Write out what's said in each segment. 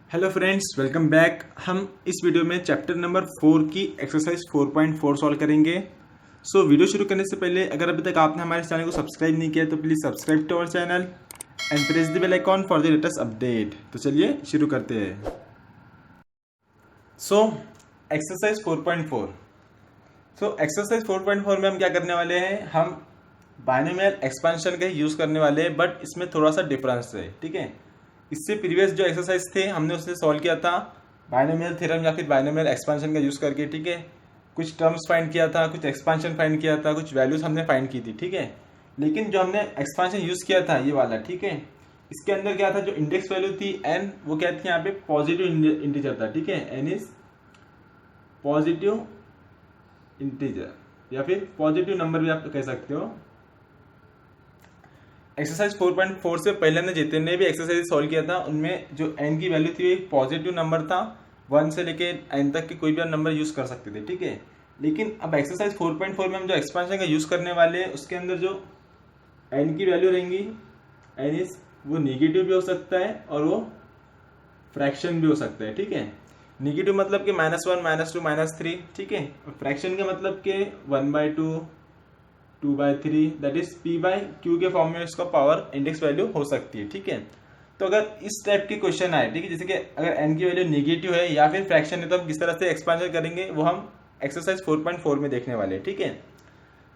Hello friends, welcome back. हम इस video में चैप्टर नंबर 4 की एक्सरसाइज 4.4 सॉल्व करेंगे। वीडियो शुरू करने से पहले अगर अभी तक आपने हमारे चैनल को सब्सक्राइब नहीं किया तो please subscribe to our channel and press the bell icon for the latest update. तो चलिए शुरू करते हैं। एक्सरसाइज 4.4। एक्सरसाइज 4.4 में हम क्या करने वाले हैं, हम बाइनोमियल एक्सपेंशन का ही यूज़ करने वाले हैं, बट इसमें थोड़ा सा डिफरेंस है। ठीक है, इससे प्रीवियस जो एक्सरसाइज थे हमने उससे सॉल्व किया था बाइनोमियल थ्योरम या फिर बाइनोमियल एक्सपेंशन का यूज़ करके। ठीक है, कुछ टर्म्स फाइंड किया था, कुछ एक्सपेंशन फाइंड किया था, कुछ वैल्यूज हमने फाइंड की थी। ठीक है, लेकिन जो हमने एक्सपेंशन यूज़ किया था ये वाला, ठीक है, इसके अंदर क्या था, जो इंडेक्स वैल्यू थी एन, वो क्या थी यहाँ पे पॉजिटिव इंटीजर था। ठीक है, एन इज पॉजिटिव इंटीजर या फिर पॉजिटिव नंबर भी आप कह सकते हो। एक्सरसाइज 4.4 से पहले ने जितने भी एक्सरसाइज सॉल्व किया था उनमें जो एन की वैल्यू थी पॉजिटिव नंबर था, 1 से लेके एन तक के कोई भी नंबर यूज कर सकते थे। ठीक है, लेकिन अब एक्सरसाइज 4.4 में हम जो एक्सपेंशन का यूज करने वाले हैं उसके अंदर जो एन की वैल्यू रहेंगी, एन इज वो निगेटिव भी हो सकता है और वो फ्रैक्शन भी हो सकता है। ठीक है, निगेटिव मतलब कि -1, -2, -3। ठीक है, और फ्रैक्शन का मतलब कि 1/2, 2/3, दैट इज p/q के फॉर्म में इसका पावर इंडेक्स वैल्यू हो सकती है। ठीक है, तो अगर इस टाइप के क्वेश्चन आए, ठीक है, जैसे कि अगर n की वैल्यू नेगेटिव है या फिर फ्रैक्शन है, तो हम किस तरह से एक्सपेंशन करेंगे वो हम एक्सरसाइज 4.4 में देखने वाले हैं। ठीक है,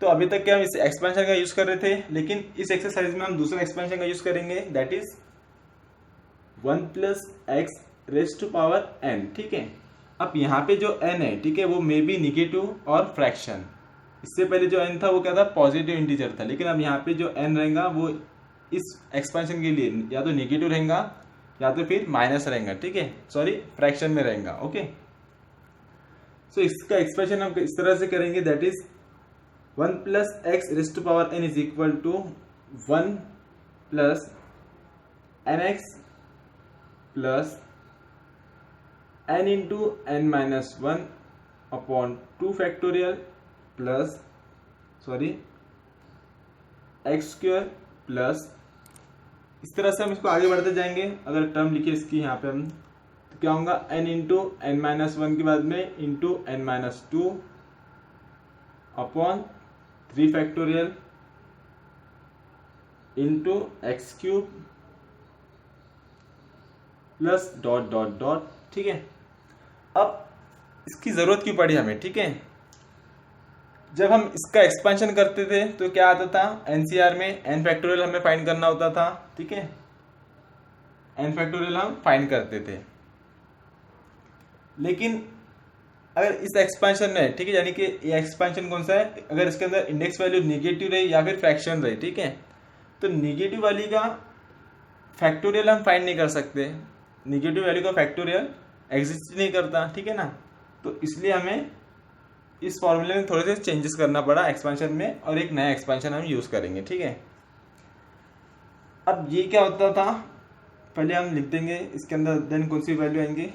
तो अभी तक क्या हम इस एक्सपेंशन का यूज कर रहे थे, लेकिन इस एक्सरसाइज में हम दूसरा एक्सपेंशन का यूज करेंगे, दैट इज 1 + x⁻n। ठीक है, अब यहाँ पे जो n है, ठीक है, वो मे बी निगेटिव और फ्रैक्शन। इससे पहले जो n था वो क्या था, पॉजिटिव इंटीजर था, लेकिन अब यहाँ पे जो n रहेगा वो इस एक्सपेंशन के लिए या तो निगेटिव रहेगा या तो फिर माइनस रहेगा। ठीक है, सॉरी, फ्रैक्शन में रहेगा। ओके, इसका एक्सप्रेशन हम इस तरह से करेंगे, that is 1 + x⁻n is equal to 1 + nx plus n into n-1 upon 2 factorial plus x² plus, इस तरह से हम इसको आगे बढ़ते जाएंगे। अगर टर्म लिखे इसकी यहाँ पे हम, तो क्या होगा, n इंटू n-1 के बाद में into n-2 upon 3 factorial into x³ plus dot dot dot. ठीक है, अब इसकी जरूरत क्यों पड़ी हमें? ठीक है, जब हम इसका एक्सपेंशन करते थे तो क्या आता था, एनसीआर में n फैक्टोरियल हमें फाइंड करना होता था। ठीक है, n फैक्टोरियल हम फाइंड करते थे, लेकिन अगर इस एक्सपेंशन में, ठीक है, यानी कि ये एक्सपेंशन कौन सा है, अगर इसके अंदर इंडेक्स वैल्यू निगेटिव रही या फिर फ्रैक्शन रही, ठीक है, तो निगेटिव वाली का फैक्टोरियल हम फाइंड नहीं कर सकते, निगेटिव वैल्यू का फैक्टोरियल एग्जिस्ट नहीं करता। ठीक है ना, तो इसलिए हमें इस फॉर्मूले में थोड़े से चेंजेस करना पड़ा एक्सपेंशन में, और एक नया एक्सपेंशन हम यूज करेंगे। ठीक है, अब ये क्या होता था, पहले हम लिख देंगे इसके अंदर, देन कौन सी वैल्यू आएंगी,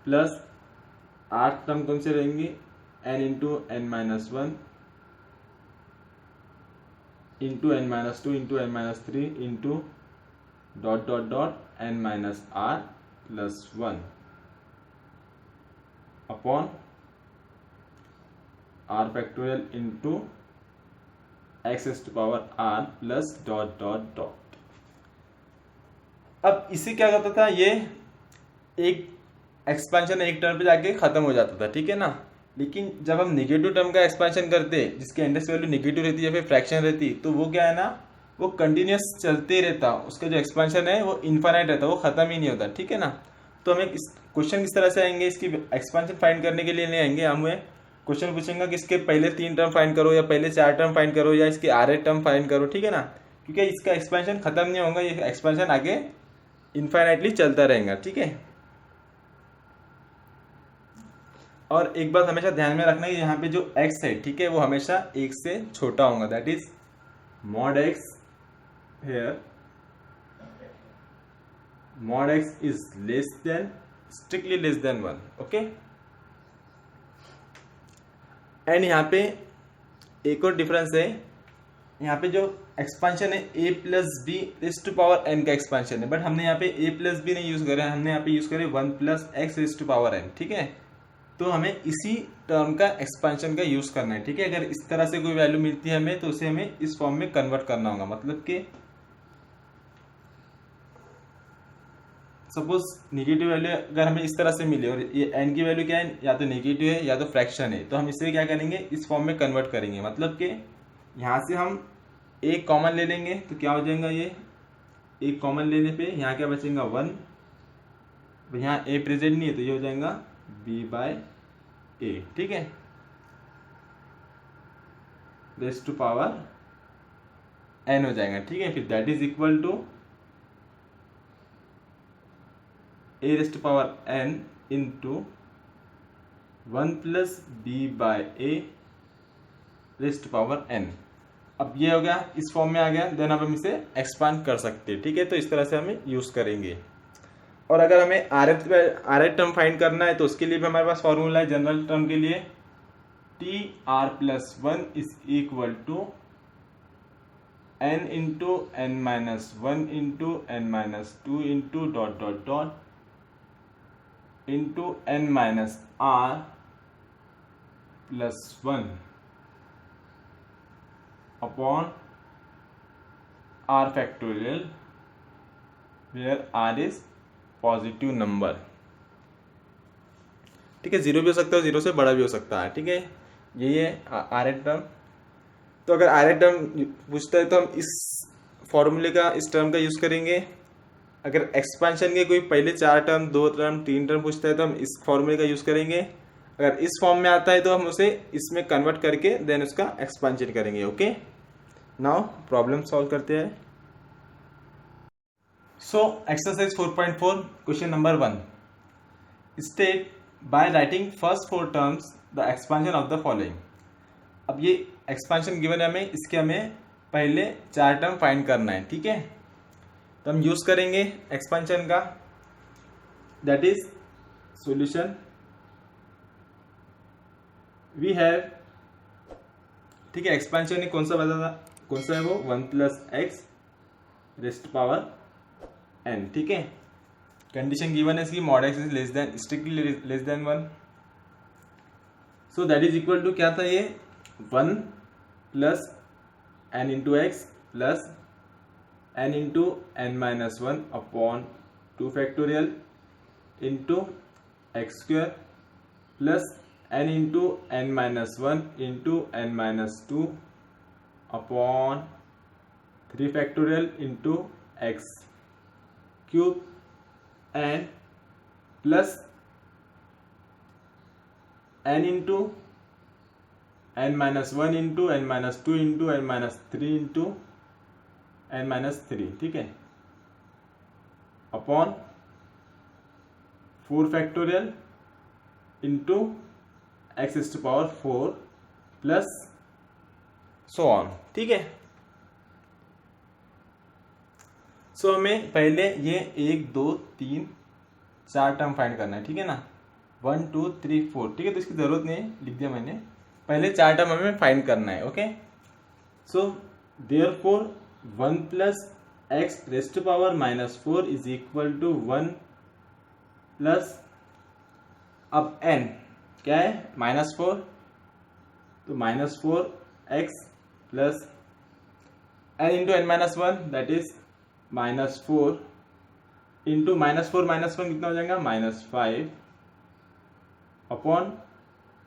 प्लस 8 टर्म कौन से रहेंगी, n into n-1 into n-2 into n-3 into dot dot dot n-r plus 1 upon r factorial into x⁻r plus dot dot dot. अब इसे क्या करता था, ये एक एक्सपेंशन एक टर्म पे जाके खत्म हो जाता था। ठीक है ना, लेकिन जब हम निगेटिव टर्म का एक्सपेंशन करते, जिसके इंडेक्स वैल्यू निगेटिव रहती है या फिर फ्रैक्शन रहती, तो वो क्या है ना, वो कंटिन्यूस चलते ही रहता, उसका जो एक्सपेंशन है वो इनफाइनाइट रहता, वो खत्म ही नहीं होता। ठीक है ना, तो हमें इस क्वेश्चन किस तरह से आएंगे, इसकी एक्सपेंशन फाइंड करने के लिए नहीं आएंगे, हमें क्वेश्चन पूछेंगे कि इसके पहले 3 टर्म फाइंड करो या पहले 4 टर्म फाइंड करो या इसके आधे टर्म फाइंड करो। ठीक है ना, क्योंकि इसका एक्सपेंशन खत्म नहीं होगा, ये एक्सपेंशन आगे इनफाइनाइटली चलता रहेगा। ठीक है, और एक बात हमेशा ध्यान में रखना है, यहाँ पे जो x है, ठीक है, वो हमेशा 1 से छोटा होगा, that is mod x here, mod x is less than, strictly less than 1. Okay, and यहाँ पे एक और डिफरेंस है, यहाँ पे जो एक्सपांशन है a plus b raise to power n का एक्सपांशन है, बट हमने यहाँ पे a प्लस बी नहीं यूज करे, हमने यहाँ पे यूज करे 1 plus x raise to power n, ठीक है। तो हमें इसी टर्म का एक्सपांशन का यूज करना है, ठीक है। अगर इस तरह से कोई वैल्यू मिलती है हमें तो उसे हमें इस फॉर्म में कन्वर्ट करना होगा, मतलब कि सपोज नेगेटिव वैल्यू अगर हमें इस तरह से मिले और ये n की वैल्यू क्या है, या तो नेगेटिव है या तो फ्रैक्शन है, तो हम इसे क्या करेंगे, इस फॉर्म में कन्वर्ट करेंगे। मतलब कि यहाँ से हम एक कॉमन ले लेंगे तो क्या हो जाएगा, ये एक कॉमन लेने पे यहाँ क्या बचेगा 1, यहाँ a प्रेजेंट नहीं है तो ये हो जाएगा b बाय a, ठीक है, रेस टू पावर n हो जाएगा, ठीक है। फिर that is equal to a raise to power n into 1 plus b by a raise to power n। अब ये हो गया, इस फॉर्म में आ गया, देन अब हम इसे एक्सपांड कर सकते हैं, ठीक है। तो इस तरह से हमें यूज करेंगे। और अगर हमें आर एथ टर्म फाइंड करना है तो उसके लिए भी हमारे पास फॉर्मूला है जनरल टर्म के लिए, t r plus 1 is equal to n into n minus 1 into n minus 2 into dot dot dot into n minus r plus 1 upon r factorial where r is positive number, ठीक है। Zero भी हो सकता है, zero से बड़ा भी हो सकता है, ठीक है। यही है आर एथ टर्म। तो अगर आर एथ टर्म पूछता है तो हम इस फॉर्मूले का, इस टर्म का यूज करेंगे। अगर एक्सपांशन के कोई पहले 4 टर्म 2 टर्म 3 टर्म पूछता है तो हम इस फॉर्मूले का यूज करेंगे। अगर इस फॉर्म में आता है तो हम उसे इसमें कन्वर्ट करके देन उसका एक्सपांशन करेंगे, ओके। नाउ प्रॉब्लम सॉल्व करते हैं। So exercise 4.4 question number 1, state by writing first 4 terms the expansion of the following. अब ये एक्सपांशन गिवन है हमें, इसके हमें पहले 4 टर्म फाइंड करना है, ठीक है। तो हम यूज करेंगे एक्सपांशन का, that is solution we have, ठीक है। एक्सपांशन कौन सा बता था, कौन सा है वो, 1 plus x raised power n, ठीक है। कंडीशन गिवन है इसकी, mod x is less than, strictly less than 1। So that is equal to क्या था ये, 1 plus n into x plus n into n minus 1 upon 2 factorial into x square plus n into n minus 1 into n minus 2 upon 3 factorial into x cube and plus n into n minus 1 into n minus 2 into n minus 3 into n minus 3, ठीक है, upon 4 factorial into x is to power 4 plus so on, ठीक है। सो हमें पहले ये 1 2 3 4 term find करना है, ठीक है ना, 1 2 3 4, ठीक है। तो इसकी जरूरत नहीं है, लिख दिया मैंने, पहले 4 टर्म हमें फाइंड करना है, okay. So therefore 1 plus x raised to power minus 4 is equal to 1 plus, अब n क्या है, -4, तो -4 x plus n into n minus 1 that is -4 into -4 -1 कितना हो जाएगा, -5 अपॉन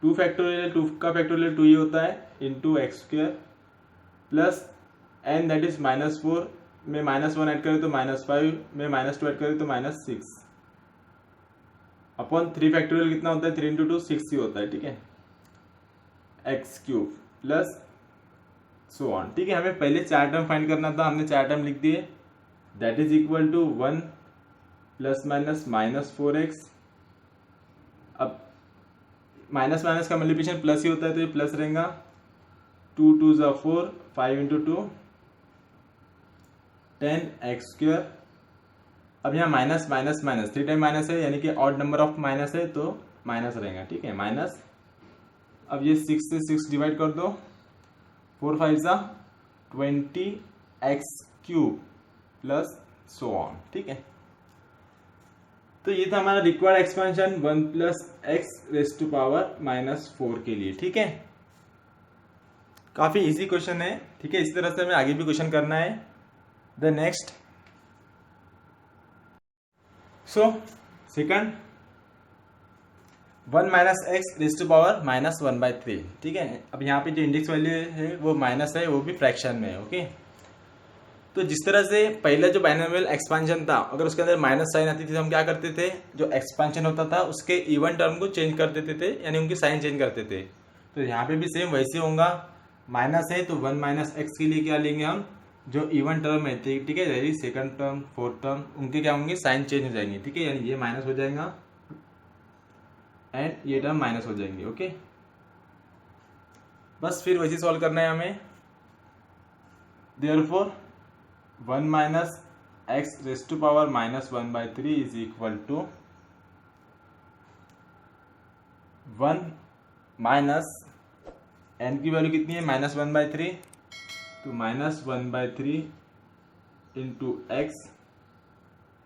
2 फैक्टोरियल, 2 का फैक्टोरियल 2 ही होता है, into x square plus n that is -4 में -1 ऐड करें तो -5 में -2 ऐड करें तो -6 अपॉन 3 फैक्टोरियल कितना होता है, 3 इंटू 2 6 ही होता है, ठीक है, x cube plus so on, ठीक है। हमें पहले 4 टर्म फाइंड करना था, हमने 4 टर्म लिख दिए, that is equal to 1 plus minus -4x, अब माइनस माइनस का मल्टीप्लिकेशन प्लस ही होता है तो ये प्लस रहेगा, 2 2 ज़ा 4, 5 इंटू 2 10x स्क्वेयर। अब यहाँ minus minus minus 3 time minus है, यानी कि ऑड नंबर ऑफ माइनस है तो माइनस रहेगा, ठीक है, माइनस। अब ये 6 से 6 डिवाइड कर दो, 4 5 ज़ा 20x³ प्लस सो ऑन। ठीक है, तो ये था हमारा रिक्वायर्ड एक्सपेंशन 1 प्लस x⁻⁻⁴ के लिए। ठीक है, काफी इजी क्वेश्चन है। ठीक है, इसी तरह से हमें आगे भी क्वेश्चन करना है। The next, so second 1 minus x⁻⁻⁻⁴। ठीक है, अब यहाँ पे जो इंडेक्स वैल्यू है वो माइनस है, वो भी फ्रैक्शन में है। ओके, तो जिस तरह से पहला जो बाइनोमियल एक्सपांशन था, अगर उसके अंदर माइनस साइन आती थी तो हम क्या करते थे, जो एक्सपांशन होता था उसके इवन टर्म को चेंज कर देते थे, यानी उनकी साइन चेंज करते थे। तो यहाँ पे भी सेम वैसे होगा, माइनस है तो 1 माइनस एक्स के लिए क्या लेंगे हम, जो इवन टर्म है। ठीक है, यानी सेकंड टर्म फोर्थ टर्म उनके क्या होंगे, साइन चेंज हो जाएंगे। ठीक है, यानी ये माइनस हो जाएगा एंड ये टर्म माइनस हो जाएंगे। ओके, बस फिर वैसे सॉल्व करना है हमें। Therefore 1 minus x⁻⁻⁻⁴ is equal to 1 minus n की वैल्यू कितनी है, -1/3, तो -1/3 into x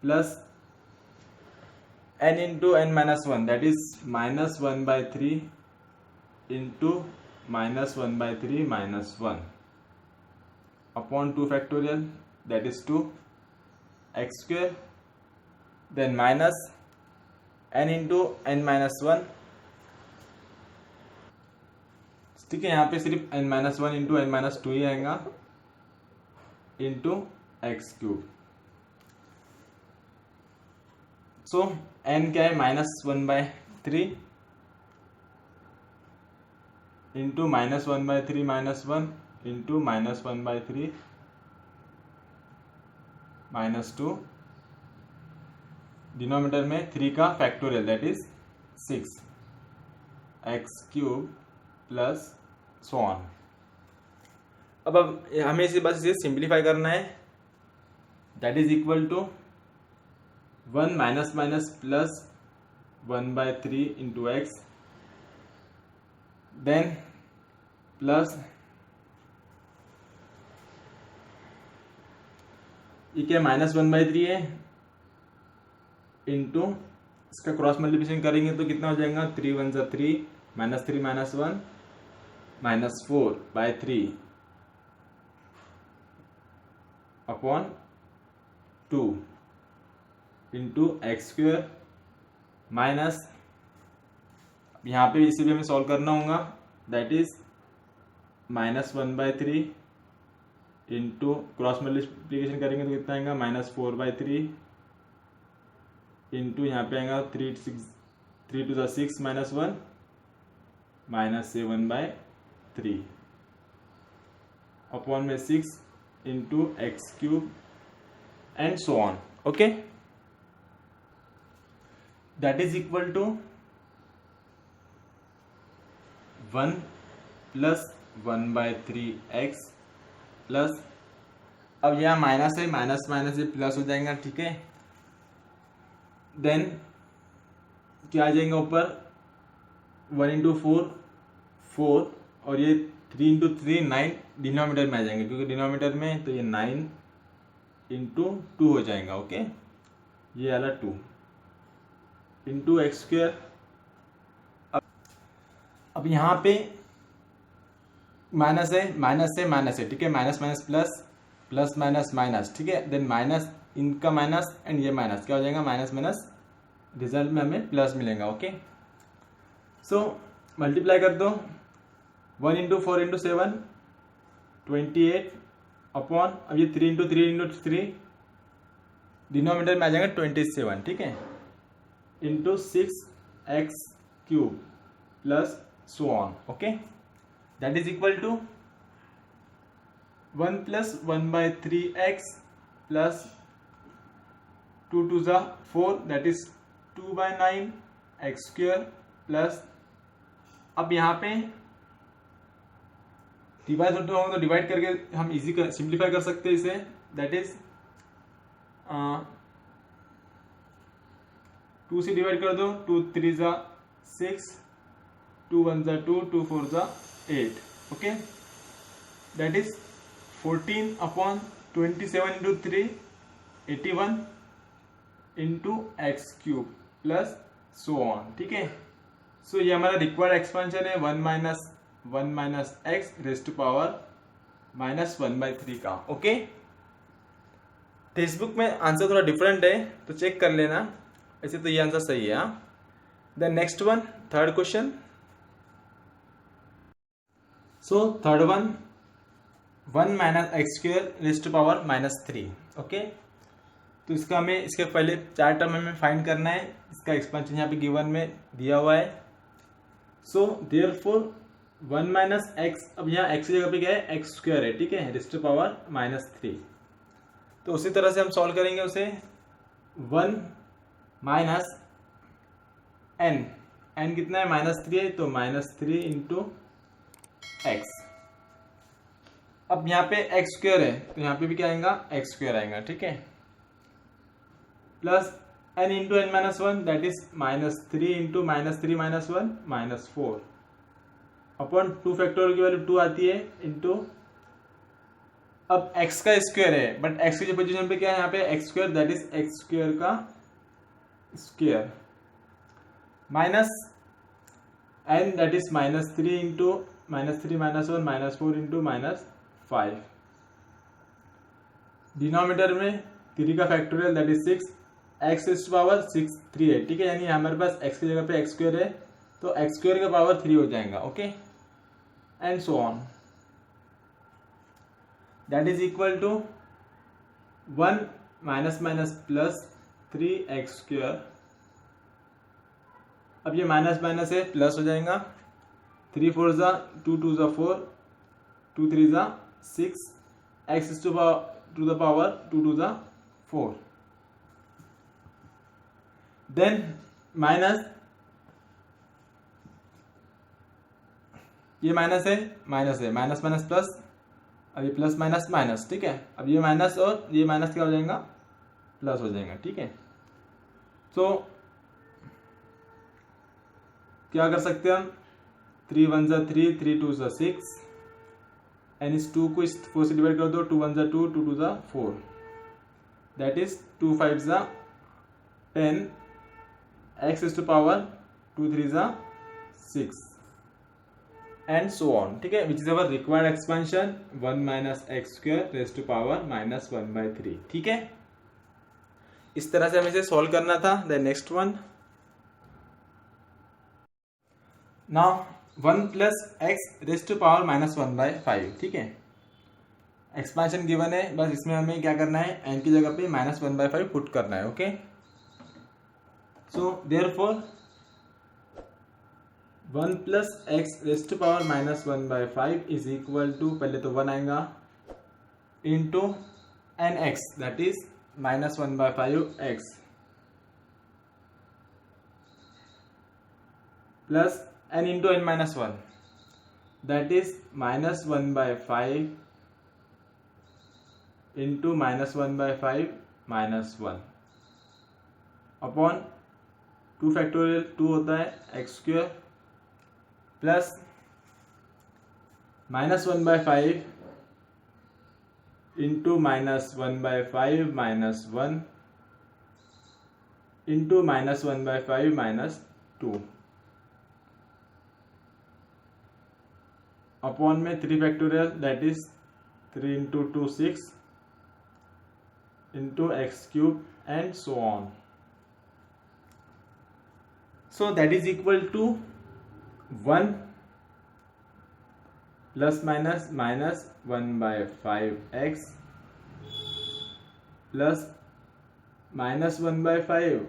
plus n into n-1, that is -1/3 into -1/3 -1 upon 2 factorial, that is 2x², then minus n into n-1। ठीक है, यहाँ पे सिर्फ n-1 इंटू n-2 ही आएगा इंटू x³। सो n क्या है, -1/3 इंटू -1/3 -1 इंटू -1/3 -2, डिनोमिनेटर में 3 का factorial, that is 6x³ plus so on. अब हमें इसे बस इसे सिंप्लीफाई करना है, that is equal to 1 minus minus plus 1/3 into x, then plus ये क्या -1/3 है इंटू इसका क्रॉस मल्टीप्लिकेशन करेंगे तो कितना हो जाएगा, 3 × 1 = 3, -3 -1 -4/3 अपॉन 2 इंटू x² माइनस, यहाँ पे इसे भी हमें सॉल्व करना होगा, that is -1/3 into cross multiplication करेंगे तो कितना आएगा, -4/3 इंटू यहाँ पे आएगा 3 × 6 -1 -7/3 अपॉन में 6 into x³ and so on. Okay, that is equal to 1 plus 1/3x plus, अब यहाँ माइनस है, माइनस माइनस ये प्लस हो जाएगा। ठीक है, देन क्या आ जाएगा ऊपर, 1 × 4 4 और ये 3 × 3 9 डिनोमिनेटर में आ जाएंगे, क्योंकि डिनोमिनेटर में तो ये 9 इंटू 2 हो जाएगा। ओके, ये वाला 2 इंटू x²। अब यहाँ पे माइनस है, माइनस से माइनस है। ठीक है, minus minus plus, plus minus minus. ठीक है, देन माइनस, इनका माइनस एंड ये माइनस, क्या हो जाएगा, माइनस माइनस, रिजल्ट में हमें प्लस मिलेगा। ओके, सो मल्टीप्लाई कर दो, 1 × 4 × 7 28 अपॉन, अब ये 3 × 3 × 3 डिनोमिनेटर में आ जाएगा 27। ठीक है, into 6x³ plus so on. Okay, that is equal to 1 plus 1/3x plus 2 × 2 = 4, that is 2/9 x² plus, अब यहाँ पे डिवाइड होगा तो डिवाइड करके हम इजी सिंप्लीफाई कर सकते हैं इसे, दैट इज 2 से डिवाइड कर दो, 2 × 3 = 6, 2 × 1 = 2, 2 × 4 = 8। Okay, that is 14/27 into 3 81 into x cube plus so on. ठीक है, सो ये हमारा रिक्वायर्ड एक्सपेंशन है 1 minus x raise to power -1/3 का। ओके, टेक्स्ट बुक में आंसर थोड़ा डिफरेंट है तो चेक कर लेना, ऐसे तो ये आंसर सही है। The next one, third question. So third one, 1 minus x square raise to power -3। Okay, तो इसका हमें इसके पहले 4 टर्म हमें फाइंड करना है, इसका एक्सपेंशन यहाँ पे गिवन में दिया हुआ है। सो देयरफॉर 1 माइनस एक्स, अब यहाँ एक्स की जगह पे क्या है, एक्स स्क्वायर है। ठीक है, रेज टू पावर -3। तो उसी तरह से हम सॉल्व करेंगे उसे। 1 माइनस एन, एन कितना है, -3 है, तो -3 इंटू एक्स। अब यहाँ पे एक्स स्क्वायर है तो यहाँ पे भी क्या आएगा, एक्स स्क्वायर आएगा। ठीक है, plus n into n -1 that is -3 into -3 -1 -4 upon 2 factorial की वैल्यू 2 आती है इंटू, अब x का स्क्वायर है बट x की जो पोजीशन पे क्या है यहाँ पे X square that is X square का square minus n that is -3 into -3 -1 -4 into -5। Denominator में 3 का factorial that is 6, x is power 6 3 है। ठीक है, यानी हमारे पास x की जगह पे एक्स स्क्वायर है तो एक्स स्क्वायर का पावर 3 हो जाएगा। Okay, and so on, that is equal to 1 minus minus plus 3x²। अब ये माइनस माइनस है, प्लस हो जाएगा। 3 4 ज़ा 2 2 ज़ा 4 2 3 ज़ा 6 x टू द पावर 2 2 ज़ा 4। देन माइनस, ये माइनस है माइनस माइनस प्लस, अब ये प्लस माइनस माइनस। ठीक है, अब ये माइनस और ये माइनस क्या हो जाएगा, प्लस हो जाएगा। ठीक है, तो क्या कर सकते हैं हम, 3 1 ज़ा 3 3 2 ज़ा 6 एन इस 2 को इस 4 से डिवाइड कर दो, 2 1 ज़ा 2 2 2 ज़ा 4 दैट इज 2 5 ज़ा 10 एक्स इज टू पावर 2 3 ज़ा 6 एंड सो ऑन। ठीक है, which is our required expansion 1 minus x square raise to power -1/3। ठीक है, इस तरह से हमें इसे सॉल्व करना था। The next one, now 1 plus x raise to power -1/5। ठीक है, एक्सपेंशन गिवन है, बस इसमें हमें क्या करना है, एन की जगह पे -1/5 पुट करना है। Okay, so therefore 1 plus x raise to power -1/5 is equal to, पहले तो 1 आएगा into n x that is -1/5 x plus n into n -1 that is -1/5 into -1/5 -1 upon 2 factorial 2 होता है x square plus -1/5 into -1/5 -1 into -1/5 -2 upon में 3 factorial that is 3 into 2 6 into x cube and so on. So that is equal to 1 plus minus -1/5 plus -1/5,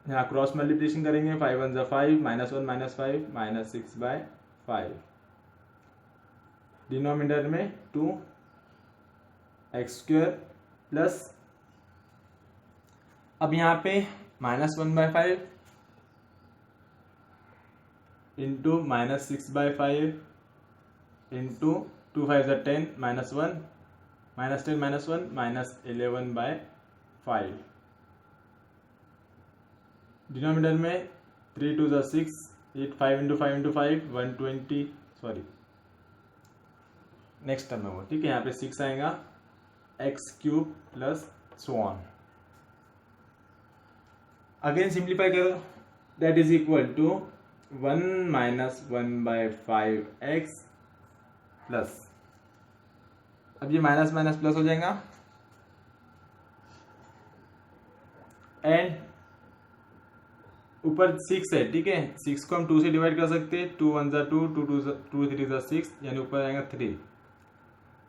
यहाँ cross multiplication करेंगे, 5 1 ज़ा 5 -1 -5 -6/5 denominator में 2 x square plus, अब यहाँ पे -1/5 इंटू -6/5 इंटू 2 5 ज़ा 10 -1 -10 -1 -11/5 denominator में 3 2 ज़ा 6 8 5 into 5 into 5 120 sorry next term है वो, ठीक है। यहाँ पे 6 आएगा x cube plus so on. Again simplify करो, that is equal to 1 minus 1/5x plus, अब ये माइनस माइनस प्लस हो जाएगा एंड ऊपर 6 है, ठीक है। 6 को हम 2 से डिवाइड कर सकते हैं, 2 1 = 2, 2 3 = 6, यानी ऊपर आएगा 3।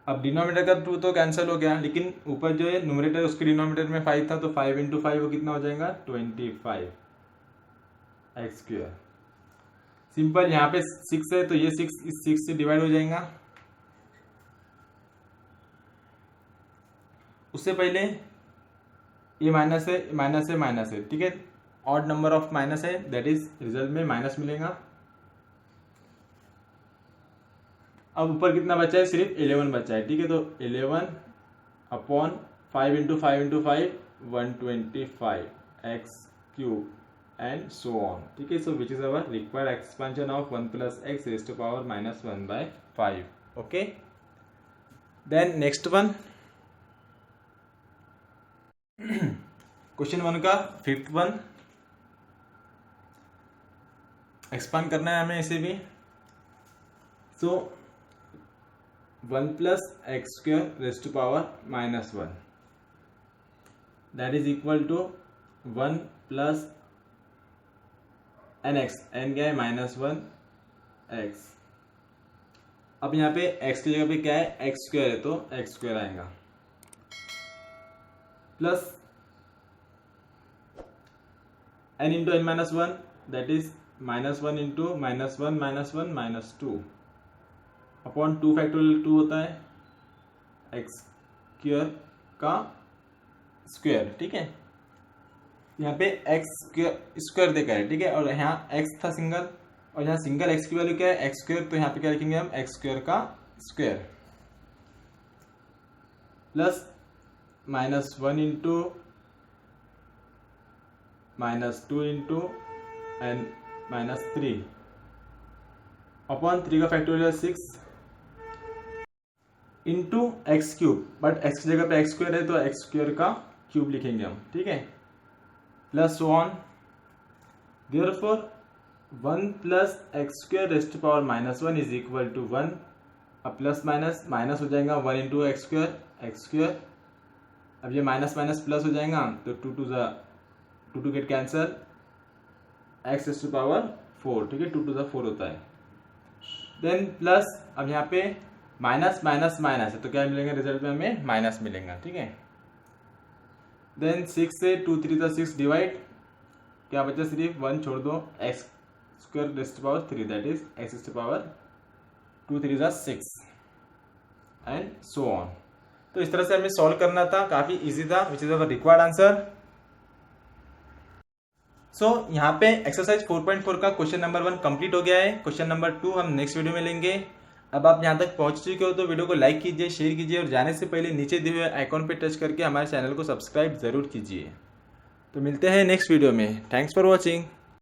अब डिनोमिनेटर का 2 तो कैंसिल हो गया, लेकिन ऊपर जो है न्यूमरेटर उसके डिनोमिनेटर में 5 था, तो 5 × 5 वो कितना हो जाएगा 25 एक्स स्क्वायर। सिंपल, यहाँ पे 6 है तो ये 6 इस 6 से डिवाइड हो जाएगा। उससे पहले ये माइनस है, माइनस है, माइनस है, ठीक है। ऑड नंबर ऑफ माइनस है, दैट इज रिजल्ट में माइनस मिलेगा। अब ऊपर कितना बचा है, सिर्फ 11 बचा है, ठीक है। तो 11 upon 5 × 5 × 5 125 x cube and so on, ठीक है। So which is our required expansion of 1 + x raised to power -1/5। Okay, then next one, question 1 का 5th वन एक्सपांड करना है हमें इसे भी। So 1 + x² raised to power -1, that is equal to 1 + nx, n क्या है -1x। अब यहाँ पे x की जगह पे क्या है, x² है, तो x² आएगा plus n × n-1, that is -1 × -1 - 2 upon 2 factorial 2 होता है x² का स्क्वायर, ठीक है। यहाँ पे x² देखा है, ठीक है, और यहाँ x था सिंगल, और यहाँ सिंगल x की वैल्यू क्या है x², तो यहाँ पे क्या लिखेंगे हम x² का स्क्वायर प्लस -1 × -2 × n - 3 अपॉन 3 का factorial 6 into x³, but x की जगह पे x² है तो x² का क्यूब लिखेंगे हम, ठीक है, plus so on. Therefore 1 + x² raised to power -1 is equal to 1, अब प्लस माइनस माइनस हो जाएगा 1 × x², अब ये माइनस माइनस प्लस हो जाएगा, तो 2 get cancel, x raised to power 4, ठीक है, 2 × 4 होता है। देन प्लस, अब यहाँ पे माइनस माइनस माइनस है, तो क्या मिलेगा रिजल्ट में हमें माइनस मिलेगा, ठीक है। देन 6 से 2 3 = 6 डिवाइड, क्या बचा सिर्फ 1 छोड़ दो, x² raised to power 3, that is x raised to power 2 3 = 6 and so on. तो इस तरह से हमें सॉल्व करना था, काफी इजी था, which is our required answer. So यहाँ पे एक्सरसाइज 4.4 का क्वेश्चन नंबर 1 कंप्लीट हो गया है। क्वेश्चन नंबर 2 हम नेक्स्ट वीडियो में लेंगे। अब आप यहाँ तक पहुँच चुके हो तो वीडियो को लाइक कीजिए, शेयर कीजिए, और जाने से पहले नीचे दिए हुए आइकॉन पे टच करके हमारे चैनल को सब्सक्राइब जरूर कीजिए। तो मिलते हैं नेक्स्ट वीडियो में। Thanks for watching.